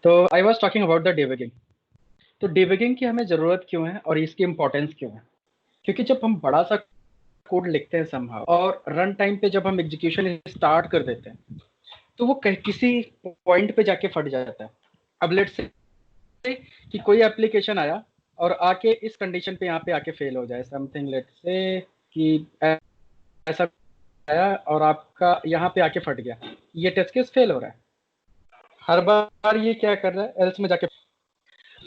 तो I was talking about the debugging. तो debugging की हमें ज़रूरत क्यों है और इसकी इम्पोर्टेंस क्यों है? क्योंकि जब हम बड़ा सा कोड लिखते हैं समहाउ और रन टाइम पे जब हम एग्जीक्यूशन स्टार्ट कर देते हैं तो वो किसी पॉइंट पे जाके फट जाता है। अब लेट्स से कि कोई एप्लीकेशन आया और आके इस कंडीशन पे यहाँ पे आके फेल हो जाए, समथिंग लेट्स से कि ऐसा आया और आपका यहाँ पे आके फट गया, ये टेस्ट केस फेल हो रहा है हर बार। ये क्या कर रहा है, एल्स में जाके।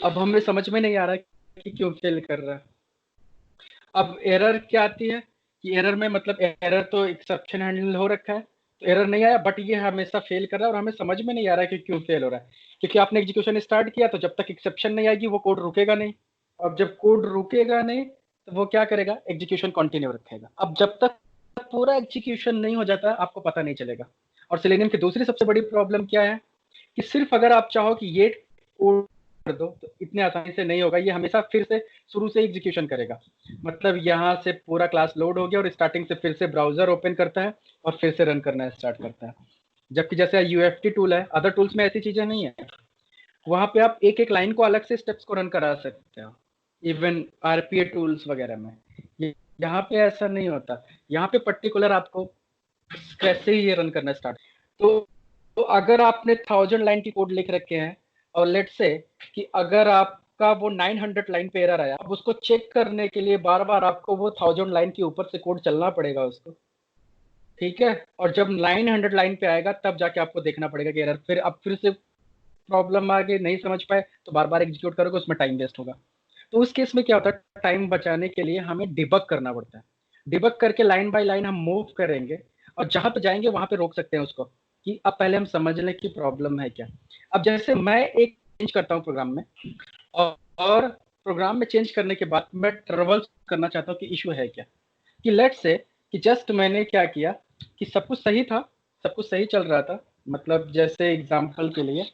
अब हमें समझ में नहीं आ रहा है कि क्यों फेल कर रहा है। अब एरर क्या आती है कि एरर में मतलब एरर तो एक्सेप्शन हैंडल हो रखा है, तो एरर नहीं आया, बट ये हमेशा फेल कर रहा है और हमें समझ में नहीं आ रहा है कि क्यों फेल हो रहा है। क्योंकि आपने एग्जीक्यूशन स्टार्ट किया तो जब तक एक्सेप्शन नहीं आएगी वो कोड रुकेगा नहीं। अब जब कोड रुकेगा नहीं तो वो क्या करेगा, एग्जीक्यूशन कंटिन्यू रखेगा। अब जब तक पूरा एग्जीक्यूशन नहीं हो जाता आपको पता नहीं चलेगा। और सेलेनियम की दूसरी सबसे बड़ी प्रॉब्लम क्या है कि सिर्फ अगर आप चाहो कि ये कोड कर दो तो इतने आसानी से नहीं होगा, ये हमेशा फिर से शुरू से एग्जीक्यूशन करेगा। मतलब यहाँ से पूरा क्लास लोड हो गया और स्टार्टिंग से फिर से ब्राउजर ओपन करता है और फिर से रन करना स्टार्ट करता है। जबकि जैसे यूएफटी टूल है, अदर टूल्स में ऐसी चीजें नहीं है, वहां पे आप एक एक लाइन को अलग से स्टेप्स को रन करा सकते हो, इवन आरपीए टूल्स वगैरह में। यहाँ पे ऐसा नहीं होता, यहाँ पे पर्टिकुलर आपको कैसे ही ये रन करना स्टार्ट। तो अगर आपने 1000 लाइन की कोड लिख रखे हैं और लेट से कि अगर आपका वो 900 लाइन पे एरर आया, अब उसको चेक करने के लिए बार बार आपको वो 1000 लाइन के ऊपर से कोड चलना पड़ेगा उसको, ठीक है। और जब 900 लाइन पे आएगा तब जाके आपको देखना पड़ेगा कि एरर, फिर अब फिर से प्रॉब्लम आ गई, नहीं समझ पाए तो बार बार एग्जीक्यूट करोगे, उसमें टाइम वेस्ट होगा। तो उस केस में क्या होता है, टाइम बचाने के लिए हमें डिबग करना पड़ता है। डिबग करके लाइन बाय लाइन हम मूव करेंगे और जहां पे जाएंगे वहां पे रोक सकते हैं उसको, कि अब पहले हम समझ लें कि प्रॉब्लम है क्या। अब जैसे मैं एक चेंज करता हूँ प्रोग्राम में और प्रोग्राम में चेंज करने के बाद मैं ट्रबल करना चाहता हूँ कि इशू है क्या। कि लेट से कि जस्ट मैंने क्या किया कि सब कुछ सही था, सब कुछ सही चल रहा था। मतलब जैसे एग्जांपल के लिए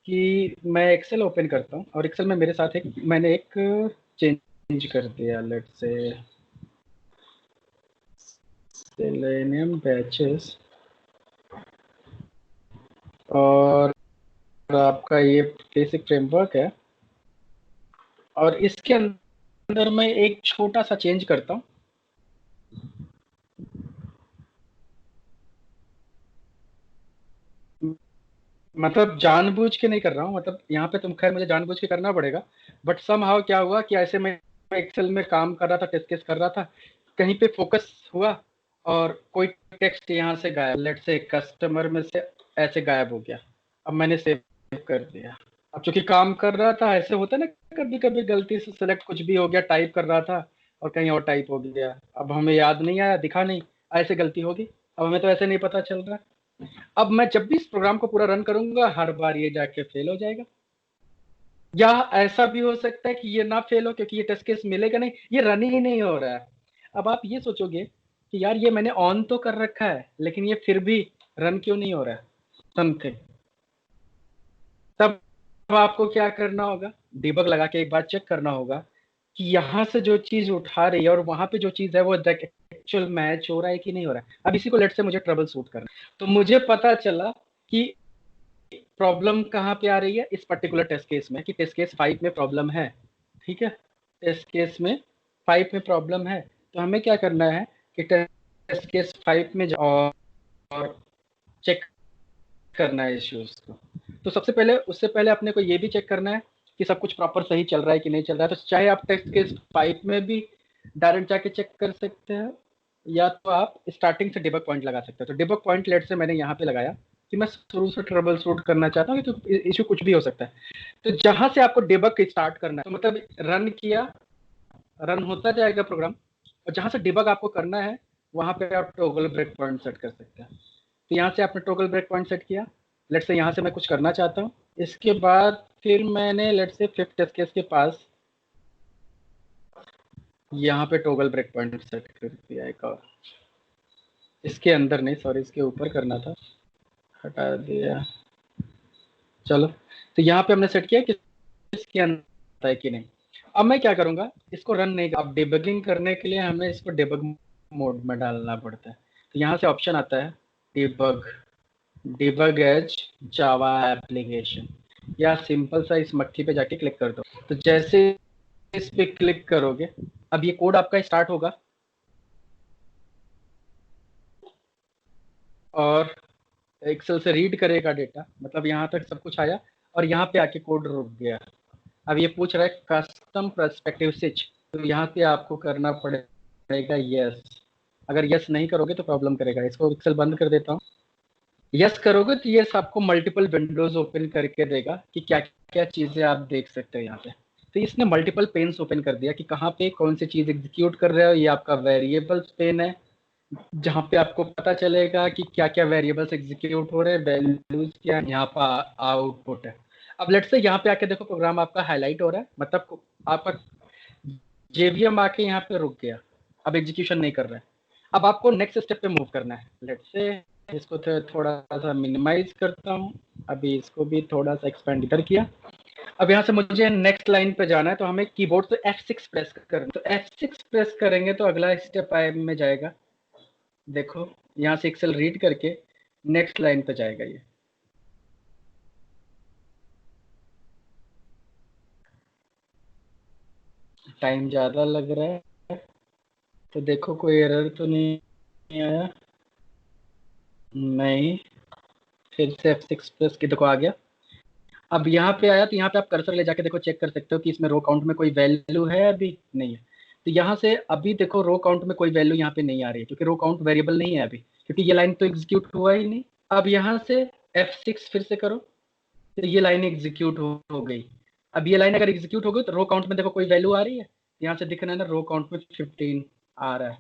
कि मैं एक्सेल ओपन करता हूँ और एक्सेल में मेरे साथ मैंने एक चेंज कर दिया, लेट से सेलेनियम बैचेस, और आपका ये बेसिक फ्रेमवर्क है और इसके अंदर मैं एक छोटा सा चेंज करता हूँ। मतलब जानबूझ के नहीं कर रहा हूँ, मतलब यहाँ पे तुम खैर मुझे जानबूझ के करना पड़ेगा, बट समहाउ क्या हुआ कि ऐसे मैं एक्सेल में काम कर रहा था, टेस्ट केस कर रहा था, कहीं पे फोकस हुआ और कोई टेक्स्ट यहाँ से गायब, लेट से कस्टमर में से ऐसे गायब हो गया। अब मैंने सेव कर दिया। अब चूंकि काम कर रहा था, ऐसे होता है ना कभी कभी गलती से सेलेक्ट कुछ भी हो गया, टाइप कर रहा था और कहीं और टाइप हो गया, अब हमें याद नहीं आया, दिखा नहीं, ऐसे गलती होगी। अब हमें तो ऐसे नहीं पता चल रहा। अब मैं जब भी इस प्रोग्राम को पूरा रन करूंगा हर बार ये जाके फेल हो जाएगा। या ऐसा भी हो सकता है कि ये ना फेल हो क्योंकि ये टेस्ट केस मिलेगा नहीं, ये रन ही नहीं हो रहा है। अब आप ये सोचोगे कि यार ये मैंने ऑन तो कर रखा है लेकिन ये फिर भी रन क्यों नहीं हो रहा है समथिंग। तब आपको क्या करना होगा, डिबग लगा के एक बार चेक करना होगा कि यहाँ से जो चीज उठा रही है और वहां पे जो चीज है वो एक्चुअल मैच हो रहा है कि नहीं हो रहा है। अब इसी को लेट से मुझे ट्रबल शूट करना है। तो मुझे पता चला कि प्रॉब्लम कहाँ पे आ रही है इस पर्टिकुलर टेस्ट केस में, कि टेस्ट केस 5 में प्रॉब्लम है। ठीक है, टेस्ट केस में 5 में प्रॉब्लम है। तो हमें क्या करना है कि टेस्ट केस 5 में और चेक करना है इश्यूज को। तो सबसे पहले उससे पहले अपने को ये भी चेक करना है कि सब कुछ प्रॉपर सही चल रहा है कि नहीं चल रहा है। तो चाहे आप टेस्ट केस 5 में भी डायरेक्ट जाके चेक कर सकते हैं या तो आप स्टार्टिंग से डिबग पॉइंट लगा सकते हैं। तो डिबग पॉइंट लेट से मैंने यहाँ पे लगाया कि मैं शुरू से ट्रबल शूट करना चाहता हूँ, तो इशू कुछ भी हो सकता है। तो जहां से आपको डिबग स्टार्ट करना है, तो मतलब रन किया, रन होता जाएगा प्रोग्राम, और जहां से डिबग आपको करना है वहां पे आप टॉगल ब्रेक पॉइंट सेट कर सकते हैं। तो यहाँ से आपने टॉगल ब्रेक पॉइंट सेट किया, लेट से यहाँ से मैं कुछ करना चाहता हूँ, इसके बाद फिर मैंने लेट से फिफ्थ टेस्ट केस के पास यहाँ पे टॉगल ब्रेक पॉइंट सेट कर दिया एक और, इसके अंदर नहीं, सॉरी इसके ऊपर करना था, हटा दिया। चलो, तो यहाँ पे हमने सेट किया कि इसके अंदर है कि नहीं। अब मैं क्या करूंगा, इसको रन नहीं, अब डिबगिंग करने के लिए हमें इसको डिबग मोड में डालना पड़ता है। तो यहाँ से ऑप्शन आता है debug, debug as Java application. या सिंपल सा इस मक्खी पे जाके क्लिक कर दो। तो जैसे इस पे क्लिक करोगे, अब ये कोड आपका स्टार्ट होगा और एक्सेल से रीड करेगा डेटा, मतलब यहाँ तक सब कुछ आया और यहाँ पे आके कोड रुक गया। अब ये पूछ रहा है कस्टम पर्सपेक्टिव स्विच, तो यहाँ पे आपको करना पड़ेगा यस। अगर यस नहीं करोगे तो प्रॉब्लम करेगा। इसको एक्सेल बंद कर देता हूँ। यस करोगे तो ये आपको मल्टीपल विंडोज ओपन करके देगा कि क्या क्या चीजें आप देख सकते हो यहाँ पे। तो इसने मल्टीपल पेन्स ओपन कर दिया कि कहाँ पे कौन सी चीज एग्जीक्यूट कर रहे हो। ये आपका वेरिएबल्स पेन है जहाँ पे आपको पता चलेगा कि क्या क्या वेरिएबल्स एग्जीक्यूट हो रहे हैं, वैल्यूज क्या है, यहाँ पर आउटपुट है। अब लेट्स से यहाँ पे आके देखो प्रोग्राम आपका हाईलाइट हो रहा है, मतलब आपका जेवीएम आके यहाँ पे रुक गया, अब एग्जीक्यूशन नहीं कर रहा है। अब आपको नेक्स्ट स्टेप पे मूव करना है। लेट्स से इसको थोड़ा सा मिनिमाइज करता हूँ, अभी इसको भी थोड़ा सा एक्सपेंड इधर किया। अब यहाँ से मुझे नेक्स्ट लाइन पे जाना है, तो हमें कीबोर्ड से F6 प्रेस करना है। तो F6 प्रेस करेंगे तो अगला स्टेप आई में जाएगा। देखो यहाँ से एक्सेल रीड करके नेक्स्ट लाइन पे जाएगा। ये टाइम ज़्यादा लग रहा है, तो देखो कोई एरर तो नहीं आया। नहीं, फिर से F6 प्रेस की, देखो आ गया। अब यहाँ पे आया तो यहाँ पे आप कर्सर ले जाके देखो, चेक कर सकते हो कि इसमें रो काउंट में कोई वैल्यू है, अभी नहीं है। तो यहाँ से अभी देखो रो काउंट में कोई वैल्यू यहाँ पे नहीं आ रही है, क्योंकि रो काउंट वेरिएबल नहीं है अभी, क्योंकि ये लाइन तो एग्जीक्यूट हुआ ही नहीं। अब यहाँ से F6 फिर से करो, तो ये लाइन एग्जीक्यूट हो गई। अब ये लाइन अगर एग्जीक्यूट हो गई तो रो काउंट में देखो कोई वैल्यू आ रही है, यहाँ से दिख रहा है ना, रो काउंट में 15 आ रहा है।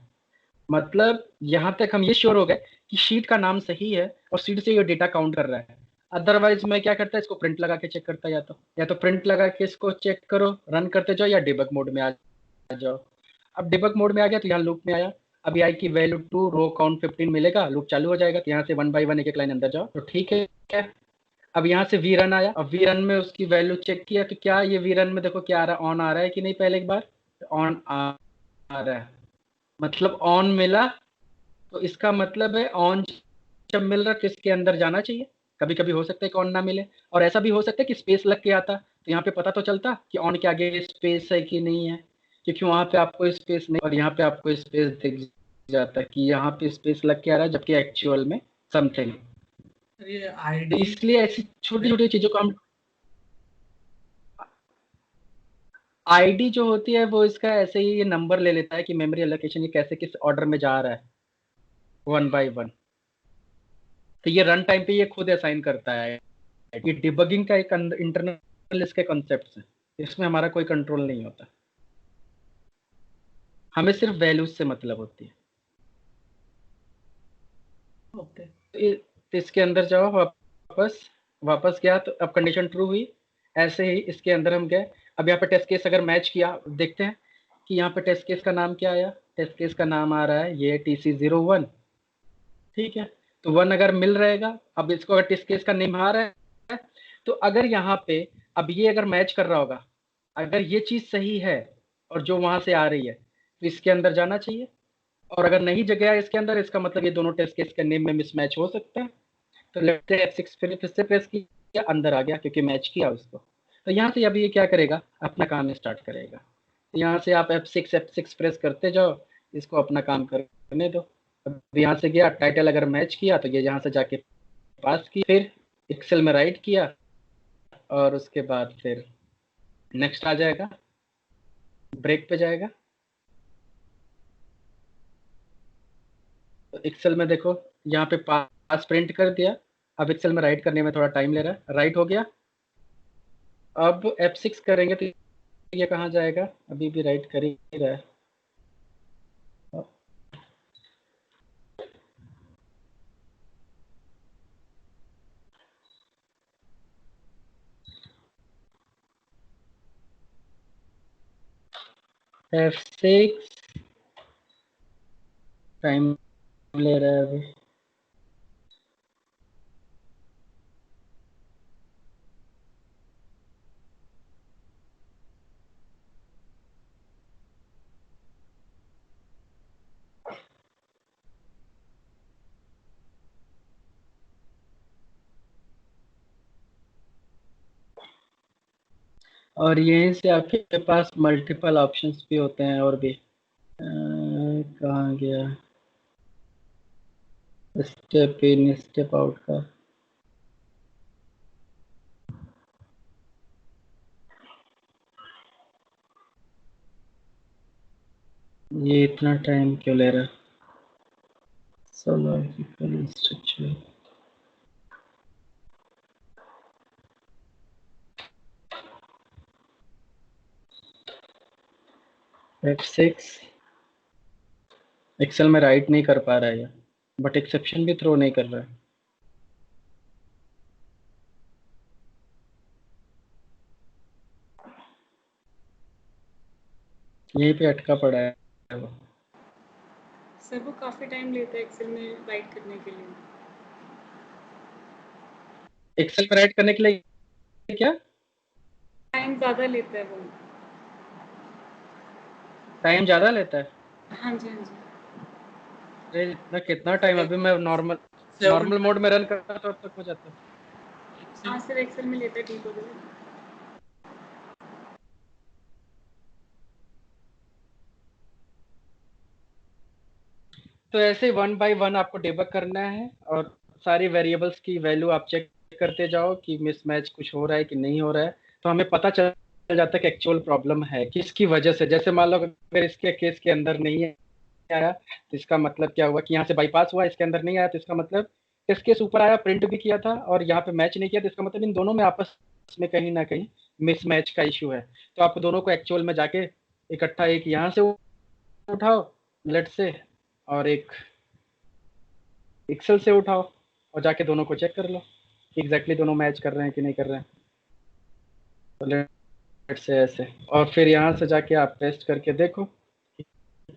मतलब यहाँ तक हम ये श्योर हो गए कि शीट का नाम सही है और शीट से ये डेटा काउंट कर रहा है। अदरवाइज मैं क्या करता है, इसको प्रिंट लगा के चेक करता, या तो प्रिंट लगा के इसको चेक करो, रन करते जाओ, या डिबग मोड में आ जाओ। अब डिबग मोड में आ गया तो यहाँ लूप में आया। अभी आई की वैल्यू 2, रो काउंट 15 मिलेगा, लूप चालू हो जाएगा। तो यहाँ से वन बाई वन एक एक लाइन अंदर जाओ, तो ठीक है। अब यहाँ से वी रन आया, अब वी रन में उसकी वैल्यू चेक किया, तो क्या ये वी रन में देखो क्या आ रहा है, ऑन आ रहा है कि नहीं, पहले एक बार ऑन आ रहा है, मतलब ऑन मिला। तो इसका मतलब है ऑन जब मिल रहा है तो इसके अंदर जाना चाहिए। कभी कभी हो सकता है कि ऑन ना मिले, और ऐसा भी हो सकता है कि स्पेस लग के आता, तो यहाँ पे पता तो चलता कि ऑन के आगे स्पेस है कि नहीं है, क्योंकि वहां पे आपको स्पेस नहीं, और यहाँ पे आपको स्पेस दिख जाता है कि यहाँ पे स्पेस लग के आ रहा है, जबकि एक्चुअल में समथिंग। ये आईडी इसलिए ऐसी छोटी छोटी चीजों को हम, आईडी जो होती है वो इसका ऐसे ही ये नंबर ले लेता है कि मेमोरी एलोकेशन ये कैसे किस ऑर्डर में जा रहा है, वन बाय वन। तो ये रन टाइम पे ये खुद असाइन करता है। ये डिबगिंग का एक इंटरनल इसके कॉन्सेप्ट है, इसमें हमारा कोई कंट्रोल नहीं होता, हमें सिर्फ वैल्यूज से मतलब होती है। ओके। तो इसके अंदर जाओ, वापस वापस गया तो अब कंडीशन ट्रू हुई। ऐसे ही इसके अंदर हम गए। अब यहाँ पे टेस्ट केस अगर मैच किया, देखते हैं कि यहाँ पे टेस्ट केस का नाम क्या आया। टेस्ट केस का नाम आ रहा है ये TC01। ठीक है, तो 1 अगर मिल रहेगा, अब इसको अगर टेस्ट केस का नेम आ रहा है, तो अगर यहाँ पे अब ये अगर मैच कर रहा होगा, अगर ये चीज सही है और जो वहां से आ रही है, तो इसके अंदर जाना चाहिए। और अगर नहीं जगह है इसके अंदर, इसका मतलब ये दोनों टेस्ट केस के नेम में मिसमैच हो सकता है। तो लेते हैं F6 फिर से प्रेस किया, अंदर आ गया क्योंकि मैच किया उसको। तो यहाँ से अभी ये क्या करेगा, अपना काम स्टार्ट करेगा। तो यहाँ से आप F6 प्रेस करते जाओ, इसको अपना काम करने दो। अब यहाँ से गया, टाइटल अगर मैच किया तो ये यहाँ से जाके पास की, फिर एक्सेल में राइट किया, और उसके बाद फिर नेक्स्ट आ जाएगा, ब्रेक पे जाएगा। तो एक्सेल में देखो यहाँ पे पास प्रिंट कर दिया। अब एक्सेल में राइट करने में थोड़ा टाइम ले रहा है, राइट हो गया। अब F6 करेंगे तो ये कहाँ जाएगा, अभी भी राइट कर ही रहा है। F6 टाइम ले रहा है अभी। और यहीं से आपके पास मल्टीपल ऑप्शंस भी होते हैं और भी कहाँ गया स्टेप इन स्टेप आउट का। ये इतना टाइम क्यों ले रहा है? लॉजिकल स्ट्रक्चर F6 एक्सेल में राइट नहीं कर पा रहा है, बट एक्सेप्शन भी थ्रो नहीं कर रहा है। यहीं पे अटका पड़ा है वो। सर वो काफ़ी टाइम लेता है एक्सेल में राइट करने के लिए। एक्सेल में राइट करने के लिए क्या टाइम ज़्यादा लेता है वो। टाइम ज्यादा लेता है? हाँ जी, हाँ जी। अरे इतना कितना टाइम? अभी मैं नॉर्मल नॉर्मल मोड में रन करता तो अब तक हो जाता। हाँ सर, एक्सेल में लेता है ठीक वगैरह। तो ऐसे वन बाय वन आपको डिबग करना है और सारी वेरिएबल्स की वैल्यू आप चेक करते जाओ कि मिसमैच कुछ हो रहा है कि नहीं हो रहा है। तो हमें पता चल जाता है कि एक्चुअल प्रॉब्लम है किसकी वजह से। जैसे मान लो अगर इसके केस के अंदर नहीं आया तो इसका मतलब क्या हुआ कि यहाँ से बाईपास हुआ, इसके अंदर नहीं आया तो इसका मतलब टेस्ट केस ऊपर आया, प्रिंट भी किया था और यहाँ पे मैच नहीं किया, तो इसका मतलब इन दोनों में आपस में कहीं ना कहीं मिसमैच का इश्यू है। तो आप दोनों को एक्चुअल में जाके इकट्ठा एक यहाँ से उठाओ लेट से और एक एक्सेल से उठाओ और जाके दोनों को चेक कर लो कि एग्जैक्टली दोनों मैच कर रहे हैं कि नहीं कर रहे हैं। तो लेट से ऐसे और फिर यहाँ से जाके आप टेस्ट करके देखो कि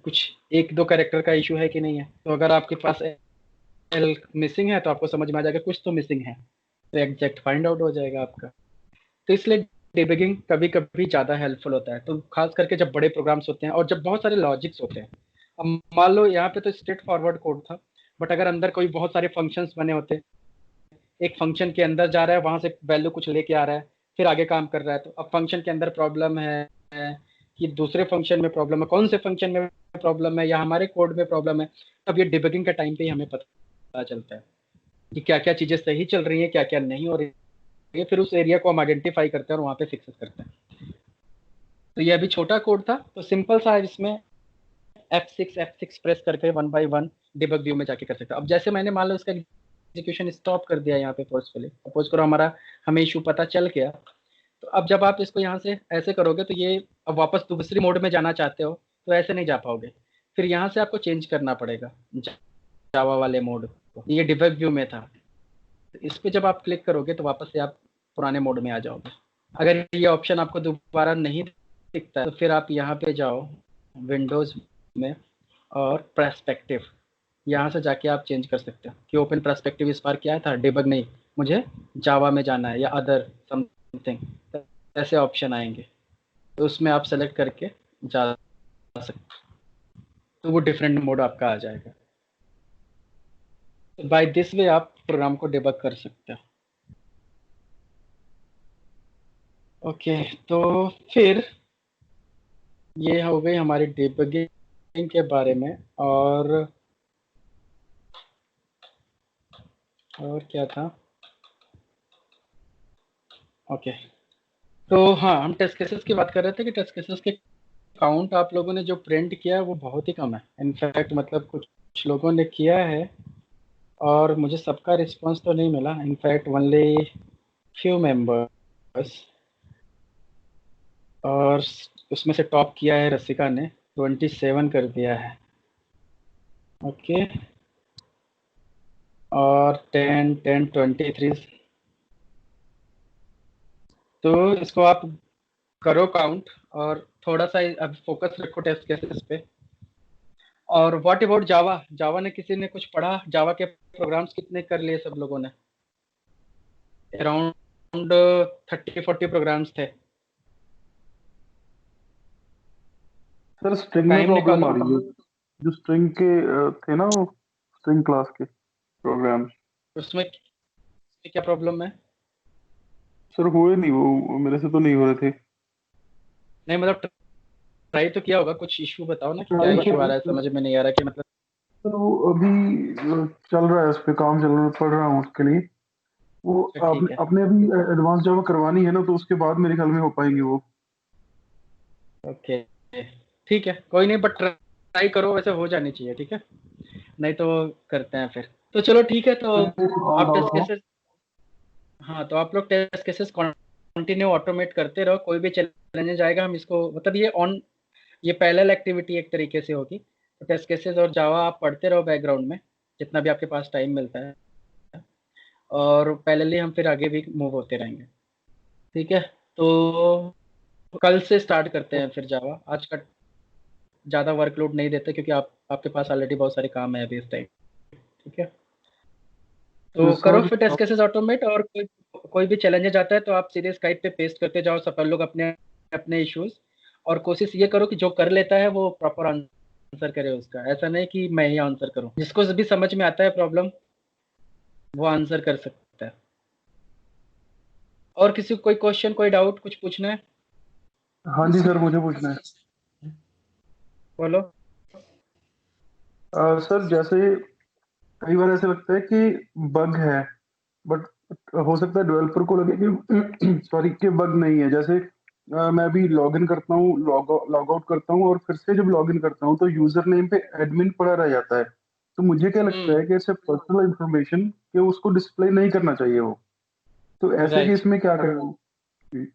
कुछ एक दो कैरेक्टर का इशू है कि नहीं है। तो अगर आपके पास एल मिसिंग है तो आपको समझ में आ जाएगा कुछ तो मिसिंग है, तो एग्जैक्ट फाइंड आउट हो जाएगा आपका। तो इसलिए डिबगिंग कभी कभी ज़्यादा हेल्पफुल होता है, तो खास करके जब बड़े प्रोग्राम्स होते हैं और जब बहुत सारे लॉजिक्स होते हैं। अब मान लो यहाँ पे तो स्ट्रेट फॉरवर्ड कोड था, बट अगर अंदर कोई बहुत सारे फंक्शंस बने होते, एक फंक्शन के अंदर जा रहा है, वहां से वैल्यू कुछ लेके आ रहा है, फिर आगे काम कर रहा है, तो अब फंक्शन के अंदर प्रॉब्लम है कि दूसरे फंक्शन में प्रॉब्लम है, कौन से फंक्शन में प्रॉब्लम है या हमारे कोड में प्रॉब्लम है। तब ये डिबगिंग का टाइम पे ही हमें पता चलता है कि क्या क्या चीजें सही चल रही है, क्या क्या नहीं हो रही है। फिर उस एरिया को हम आइडेंटिफाई करते हैं और वहाँ पे फिक्स करते हैं। तो ये अभी छोटा कोड था, तो सिंपल सा है, इसमें F6 प्रेस करके one by one debug view में जाके कर सकते हैं। अब जैसे मैंने मान लो इसका एग्जीक्यूशन स्टॉप कर दिया यहाँ पे फोर्सफुली, सपोज करो हमारा हमें इशू पता चल गया। तो अब जब आप इसको यहाँ से ऐसे करोगे तो ये अब वापस दूसरी मोड में जाना चाहते हो तो ऐसे नहीं जा पाओगे, फिर यहाँ से आपको चेंज करना पड़ेगा जावा वाले मोड को। ये डिबग व्यू में था, तो इस पे जब आप क्लिक करोगे तो वापस से आप पुराने मोड में आ जाओगे। अगर ये ऑप्शन आपको दोबारा नहीं दिखता है तो फिर आप यहाँ पे जाओ विंडोज में और पर्सपेक्टिव, यहाँ से जाके आप चेंज कर सकते हो कि ओपन पर्सपेक्टिव इस बार क्या था, डिबग नहीं, मुझे जावा में जाना है या अदर समथिंग, ऐसे ऑप्शन आएंगे। तो उसमें आप सेलेक्ट करके जा सकते, तो वो डिफरेंट मोड आपका आ जाएगा। तो बाय दिस वे आप प्रोग्राम को डिबग कर सकते हो। ओके, तो फिर ये हो गई हमारी डिबगिंग के बारे में। और क्या था? ओके, तो हाँ, हम टेस्ट केसेस की बात कर रहे थे कि टेस्ट केसेस के काउंट आप लोगों ने जो प्रिंट किया है वो बहुत ही कम है। इनफैक्ट मतलब कुछ लोगों ने किया है और मुझे सबका रिस्पांस तो नहीं मिला। इनफैक्ट ओनली फ्यू मेंबर्स, और उसमें से टॉप किया है रसिका ने, 27 कर दिया है। ओके, और 10 10 23। तो इसको आप करो काउंट और थोड़ा सा अब फोकस रखो टेस्ट केसेस पे। और व्हाट अबाउट जावा? जावा ने किसी ने कुछ पढ़ा? जावा के प्रोग्राम्स कितने कर लिए सब लोगों ने? अराउंड 30-40 प्रोग्राम्स थे। सर तो स्ट्रिंग में टाइम प्रॉब्लम आ निकालो। रही है, जो स्ट्रिंग के थे ना, वो स्ट्रिंग क्लास के प्रोग्राम्स। उसमें क्या प्रॉब्लम है? सर हुए नहीं, वो मेरे से तो नहीं हो रहे थे। नहीं मतलब ट्राई तो किया होगा, कुछ इशू बताओ ना कि क्या ट्राई इशू आ रहा है, समझ में नहीं आ रहा कि मतलब। तो अभी चल रहा है, उस पे काम चल रहा है, पढ़ रहा हूँ उसके लिए। वो अच्छा ठीक है। अपने अभी एडवांस जावा करवानी है ना, तो उसके बाद मेरे ख्याल में हो पाएंगे वो। ओके ठीक है, कोई नहीं, बट ट्राई करो, वैसे हो जानी चाहिए, ठीक है। नहीं तो करते हैं फिर। तो चलो ठीक है, तो आप टेस्ट केसेस, हाँ तो आप लोग टेस्ट केसेस कंटिन्यू ऑटोमेट करते रहो, कोई भी चैलेंज आएगा हम इसको, मतलब ये पैरेलल एक्टिविटी एक तरीके से होगी। तो टेस्ट केसेस और जावा आप पढ़ते रहो बैकग्राउंड में, जितना भी आपके पास टाइम मिलता है, और पैरेलली हम फिर आगे भी मूव होते रहेंगे, ठीक है। तो कल से स्टार्ट करते हैं फिर जावा। आज का ज़्यादा वर्कलोड नहीं देते, क्योंकि आपके पास ऑलरेडी बहुत सारे काम है अभी इस टाइम, ठीक है। तो करो सर फिर टेस्ट केसेस ऑटोमेट, और कोई भी चैलेंजेस आता है तो आप सीधे स्काइप पे पेस्ट करते जाओ सब लोग अपने अपने इश्यूज, और कोशिश ये करो कि जो कर लेता है वो प्रॉपर आंसर करे उसका, ऐसा नहीं कि मैं ही आंसर करूं। जिसको भी समझ में आता है प्रॉब्लम, वो आंसर कर सकता है। और किसी को कोई क्वेश्चन, कोई डाउट, कुछ पूछना है? हाँ जी सर, मुझे पूछना है। बोलो। सर जैसे कई बार ऐसे लगता है कि बग है, बट हो सकता है डेवलपर को लगे कि सॉरी कि बग नहीं है। जैसे मैं भी लॉग इन करता हूँ, लॉग आउट करता हूँ, और फिर से जब लॉग इन करता हूँ तो यूजर नेम पे एडमिन पड़ा रह जाता है। तो मुझे क्या लगता हम्म। है कि ऐसे पर्सनल इंफॉर्मेशन कि उसको डिस्प्ले नहीं करना चाहिए वो। तो ऐसे राइट। केस में क्या करें?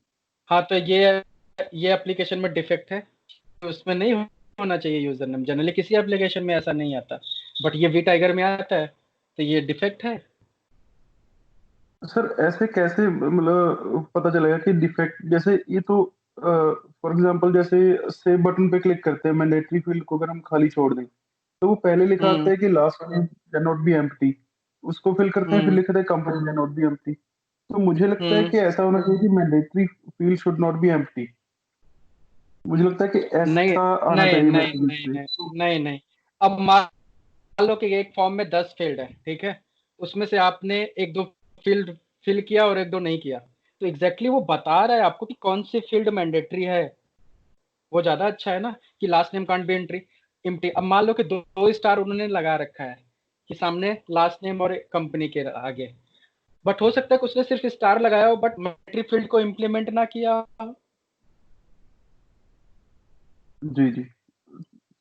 हाँ तो ये एप्लीकेशन में डिफेक्ट है, तो उसमें नहीं होना चाहिए यूजर नेम, जनरली किसी एप्लीकेशन में ऐसा नहीं आता, बट ये वी टाइगर में आता है, तो ये डिफेक्ट है। सर ऐसे कैसे मतलब पता चलेगा कि डिफेक्ट? जैसे ये तो फॉर एग्जांपल जैसे सेव बटन पे क्लिक करते हैं, मैंडेटरी फील्ड को अगर हम खाली छोड़ दें, तो वो पहले लिखा आता हम्म। है कि last name can not be empty. उसको फिल करते हैं, फिर हम्म। लिखते हैं company can not be empty. तो मुझे लगता है हम्म। कि ऐसा होना चाहिए कि mandatory field should not be empty. मुझे लगता है कि नहीं ऐसा आना नहीं चाहिए नहीं मैसेज नहीं पे। नहीं नहीं नहीं। अब मान लो कि एक फॉर्म में 10 फील्ड है, ठीक है, उसमें से आपने एक दो फील्ड फिल किया और एक दो नहीं किया, तो एग्जैक्टली वो बता रहा है आपको कि कौन सी फील्ड मैंडेटरी है। वो ज्यादा अच्छा है ना, कि last name can't be entry empty. अब मान लो कि दो स्टार उन्होंने लगा रखा है कि सामने लास्ट नेम और कंपनी के आगे, बट हो सकता है कि उसने सिर्फ स्टार लगाया हो बट मैट्रिक फील्ड को इम्प्लीमेंट ना किया हो। जी जी।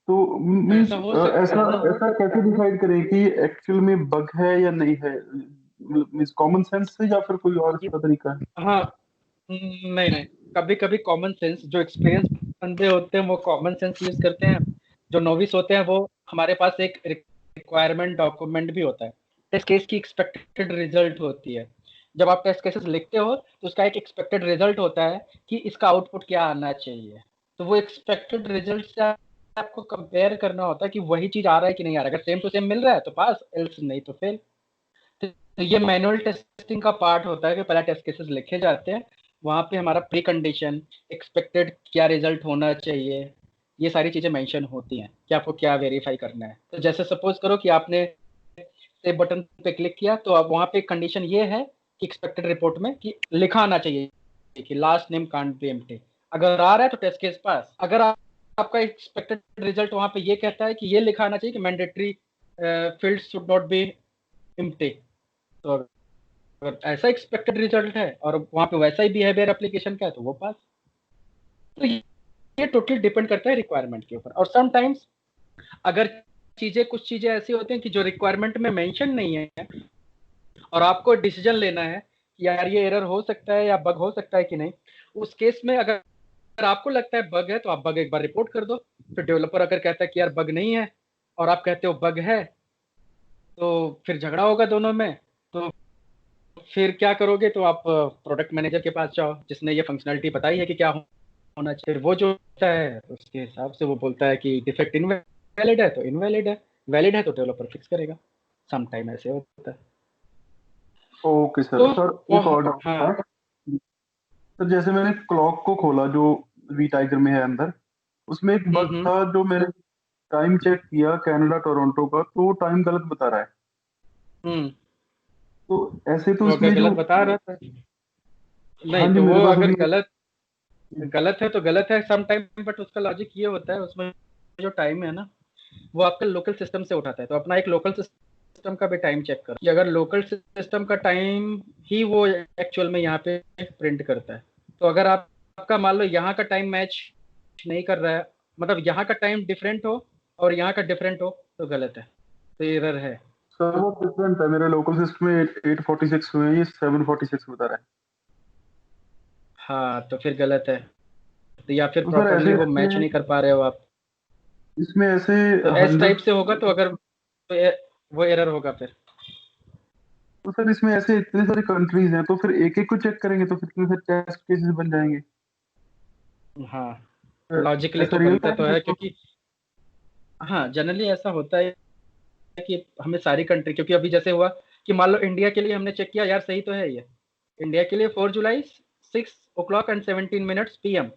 तो मीन्स ऐसा हो सकता ऐसा है ना। ऐसा कैसे डिसाइड करें कि एक्चुअल में बग है या नहीं है? मीन्स कॉमन सेंस से, या फिर कोई और ये- इसका तरीका है? हाँ। नहीं नहीं, कभी कभी कॉमन सेंस, जो एक्सपीरियंस बंदे होते हैं वो कॉमन सेंस यूज करते हैं, जो नोविस होते हैं वो, हमारे पास एक रिक्वायरमेंट डॉक्यूमेंट भी होता है, टेस्ट केस की एक्सपेक्टेड रिजल्ट होती है। जब आप टेस्ट केसेस लिखते हो तो उसका एक एक्सपेक्टेड रिजल्ट होता है कि इसका आउटपुट क्या आना चाहिए। तो वो एक्सपेक्टेड रिजल्ट से आपको कंपेयर करना होता है कि वही चीज आ रहा है कि नहीं आ रहा है। अगर सेम टू सेम मिल रहा है तो पास, एल्स नहीं तो फेल। तो ये मैनुअल टेस्टिंग का पार्ट होता है कि पहले टेस्ट केसेस लिखे जाते हैं, वहां पे हमारा प्री कंडीशन, एक्सपेक्टेड क्या रिजल्ट होना चाहिए, ये सारी चीजें मेंशन होती हैं कि आपको क्या वेरीफाई करना है। तो जैसे सपोज करो कि आपने सेव बटन पे क्लिक किया, तो अब वहां पे कंडीशन ये है कि एक्सपेक्टेड रिपोर्ट में कि लिखा आना चाहिए कि last name can't be empty. अगर आ रहा है तो टेस्ट केस पास। अगर आपका एक्सपेक्टेड रिजल्ट वहां पे ये कहता है कि ये लिखा आना चाहिए कि mandatory field should not be empty, तो अगर ऐसा एक्सपेक्टेड रिजल्ट है और वहां पे वैसा ही बिहेवियर एप्लीकेशन का है तो वो पास। तो ये टोटली डिपेंड करता है रिक्वायरमेंट के ऊपर। और समटाइम्स अगर कुछ चीजें ऐसी होती हैं कि जो रिक्वायरमेंट में मेंशन नहीं है, और आपको डिसीजन लेना है कि यार ये एरर हो सकता है या बग हो सकता है कि नहीं, उस केस में अगर आपको लगता है बग है तो आप बग एक बार रिपोर्ट कर दो। फिर डेवलपर अगर कहता है कि यार बग नहीं है और आप कहते हो बग है, तो फिर झगड़ा होगा दोनों में। तो फिर क्या करोगे, तो आप प्रोडक्ट मैनेजर के पास जाओ जिसने ये फंक्शनलिटी बताई है कि क्या होना चाहिए। फिर वो जो होता है उसके हिसाब से वो बोलता है कि डिफेक्ट इनवैलिड है तो इनवैलिड है, वैलिड है तो डेवलपर फिक्स करेगा। सम टाइम ऐसे होता है। Okay sir. तो सर वो एक और डाउट हाँ। था। सर जैसे मैंने क्लॉक को खोला जो वी टाइगर में है अंदर, उसमें एक बग हम्म। था जो मैंने टाइम चेक किया कनाडा टोरंटो का, तो वो टाइम गलत बता रहा है। हम्म। तो ऐसे तो तो अगर इसमें जो, गलत बता रहा था, नहीं हाँ जी तो वो मेरे पास अगर अभी, गलत गलत है तो गलत है सम टाइम, बट उसका लॉजिक ये होता है, उसमें जो टाइम है ना वो आपका लोकल सिस्टम से उठाता है, तो अपना एक लोकल सिस्टम का भी टाइम चेक करो कि अगर लोकल सिस्टम का टाइम ही वो एक्चुअल में यहाँ पे प्रिंट करता है, तो अगर आपका मान लो यहाँ का टाइम मैच नहीं कर रहा है, मतलब यहाँ का टाइम डिफरेंट हो और यहाँ का डिफरेंट हो, तो गलत है, तो एरर है। सर वो डिफरेंट है, मेरे लोकल सिस्टम में 846 हुए हैं, ये 746 बता रहा है। हाँ तो फिर गलत है, तो या फिर तो सर प्रॉपरली ऐसे वो मैच नहीं कर पा रहे हो आप, इसमें ऐसे तो एस टाइप 100, से होगा, तो अगर तो वो एरर होगा फिर। तो सर इसमें ऐसे इतने सारे कंट्रीज हैं, तो फिर एक एक को चेक करेंगे तो फिर टेस्ट केसेस बन जाएंगे। हाँ लॉजिकली ऐसा तो रियल बनता तो टाइम है, है? क्योंकि हाँ जनरली ऐसा होता है कि हमें सारी कंट्री, क्योंकि अभी जैसे हुआ कि मान लो इंडिया के लिए हमने चेक किया, यार सही तो है ये, इंडिया के लिए 4 जुलाई 6:17 PM,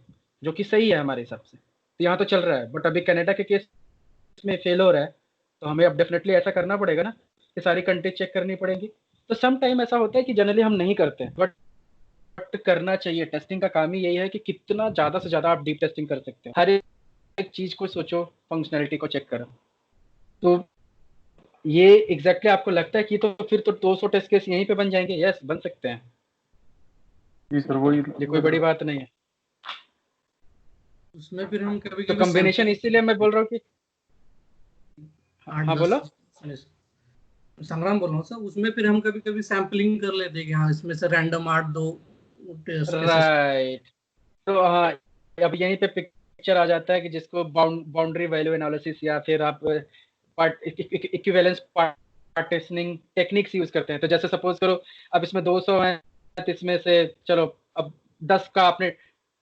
जो कि सही है हमारे हिसाब से, तो यहाँ तो चल रहा है, बट अभी कनाडा के केस में फेल हो रहा है, तो हमें अब डेफिनेटली ऐसा करना पड़ेगा ना कि सारी कंट्री चेक करनी पड़ेगी। तो सम टाइम ऐसा होता है कि जनरली हम नहीं करते, बट करना चाहिए। टेस्टिंग का काम ही यही है कि कितना ज़्यादा से ज़्यादा आप डीप टेस्टिंग कर सकते हो, हर एक चीज़ को सोचो, फंक्शनैलिटी को चेक करो। तो ये एग्जैक्टली आपको लगता है कि तो फिर तो 200 टेस्ट केस यहीं पे बन जाएंगे? यस बन सकते हैं, जी सर वही ये कोई बड़ी बात नहीं है। उसमें फिर हम कभी तो कभी कॉम्बिनेशन इसीलिए मैं बोल रहा हूँ कि आठ हाँ दस बोलो। संग्राम बोल रहा हूँ सर, उसमें फिर हम कभी कभी सैम्पलिंग कर लेते हैं कि हाँ इसमें से रैंडम 8-2 टेस्ट केसेस। राइट, तो हाँ अब यहीं पे पिक्चर आ जाता है कि जिसको बाउंड्री वैल्यू एनालिसिस या फिर आप इक्विवेलेंस पार्टीशनिंग टेक्निक्स यूज करते हैं। तो जैसे सपोज करो अब इसमें 200 हैं, तो इसमें से चलो अब 10 का आपने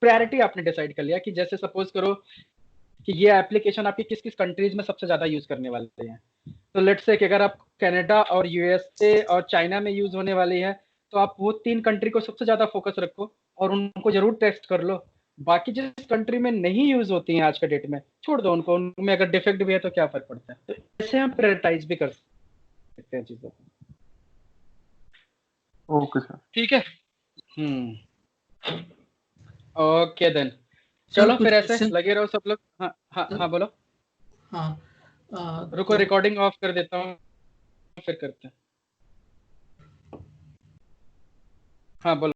प्रायोरिटी आपने डिसाइड कर लिया कि जैसे सपोज करो कि ये एप्लीकेशन आपकी किस किस कंट्रीज में सबसे ज्यादा यूज करने वाले हैं। तो लेट्स से कि अगर आप कनाडा और यूएसए और चाइना में यूज होने वाली है, तो आप वो 3 कंट्री को सबसे ज्यादा फोकस रखो और उनको जरूर टेस्ट कर लो। बाकी जिस कंट्री में नहीं यूज होती हैं आज के डेट में, छोड़ दो उनको, उनमें अगर डिफेक्ट भी है तो क्या फर्क पड़ता है। तो ऐसे हम प्रायोरिटाइज भी कर सकते हैं चीजों को। Okay sir. ठीक है। ओके देन, सर चलो कुछ फिर ऐसे क्वेश्चन। लगे रहो सब लोग। हाँ हाँ सर हाँ बोलो। हाँ रुको रिकॉर्डिंग ऑफ कर देता हूँ, फिर करते हैं। हाँ बोलो।